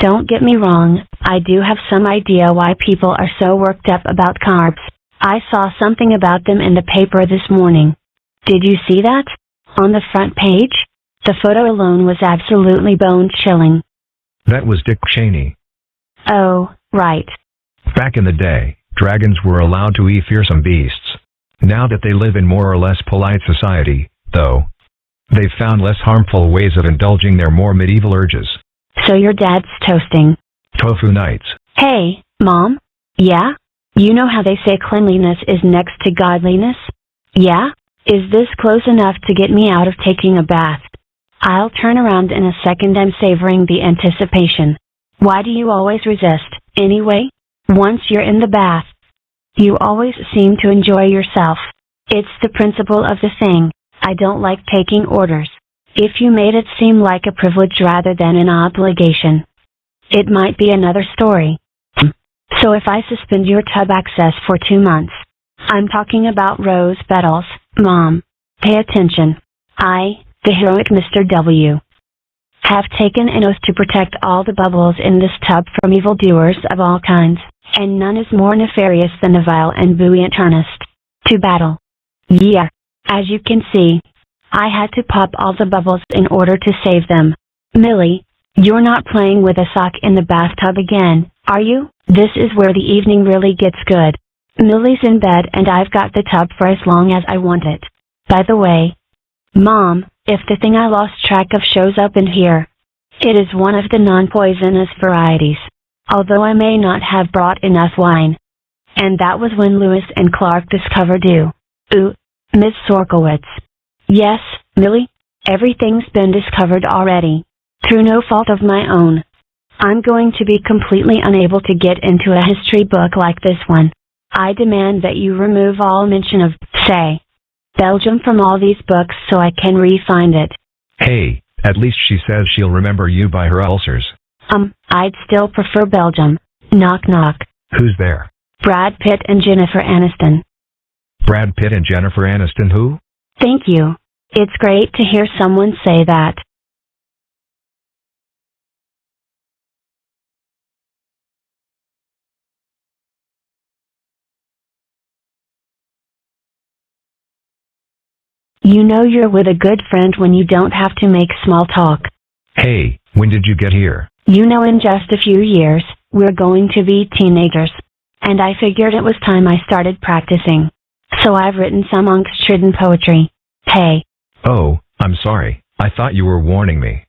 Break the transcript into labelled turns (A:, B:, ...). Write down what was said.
A: Don't get me wrong, I do have some idea why people are so worked up about carbs. I saw something about them in the paper this morning. Did you see that? On the front page? The photo alone was absolutely bone-chilling.
B: That was Dick Cheney.
A: Oh, right.
B: Back in the day, dragons were allowed to eat fearsome beasts. Now that they live in more or less polite society, though, they've found less harmful ways of indulging their more medieval urges.
A: So your dad's toasting
B: Tofu nights.
A: Hey, Mom? Yeah? You know how they say cleanliness is next to godliness? Yeah? Is this close enough to get me out of taking a bath? I'll turn around in a second. I'm savoring the anticipation. Why do you always resist, anyway? Once you're in the bath, you always seem to enjoy yourself. It's the principle of the thing. I don't like taking orders. If you made it seem like a privilege rather than an obligation, it might be another story. So if I suspend your tub access for 2 months, I'm talking about rose petals, Mom. Pay attention. I, the heroic Mr. W, have taken an oath to protect all the bubbles in this tub from evildoers of all kinds, and none is more nefarious than the vile and buoyant Ernest. To battle. Yeah. As you can see, I had to pop all the bubbles in order to save them. Millie, you're not playing with a sock in the bathtub again, are you? This is where the evening really gets good. Millie's in bed and I've got the tub for as long as I want it. By the way, Mom, if the thing I lost track of shows up in here, it is one of the non-poisonous varieties, although I may not have brought enough wine. And that was when Lewis and Clark discovered you. Ooh, Miss Sorkowitz. Yes, Millie, everything's been discovered already, through no fault of my own. I'm going to be completely unable to get into a history book like this one. I demand that you remove all mention of, say, Belgium from all these books so I can re-find it.
B: Hey, at least she says she'll remember you by her ulcers.
A: I'd still prefer Belgium. Knock knock.
B: Who's there?
A: Brad Pitt and Jennifer Aniston.
B: Brad Pitt and Jennifer Aniston who?
A: Thank you. It's great to hear someone say that. You know you're with a good friend when you don't have to make small talk.
B: Hey, when did you get here?
A: You know, in just a few years, we're going to be teenagers. And I figured it was time I started practicing. So I've written some angstridden poetry. Hey.
B: Oh, I'm sorry. I thought you were warning me.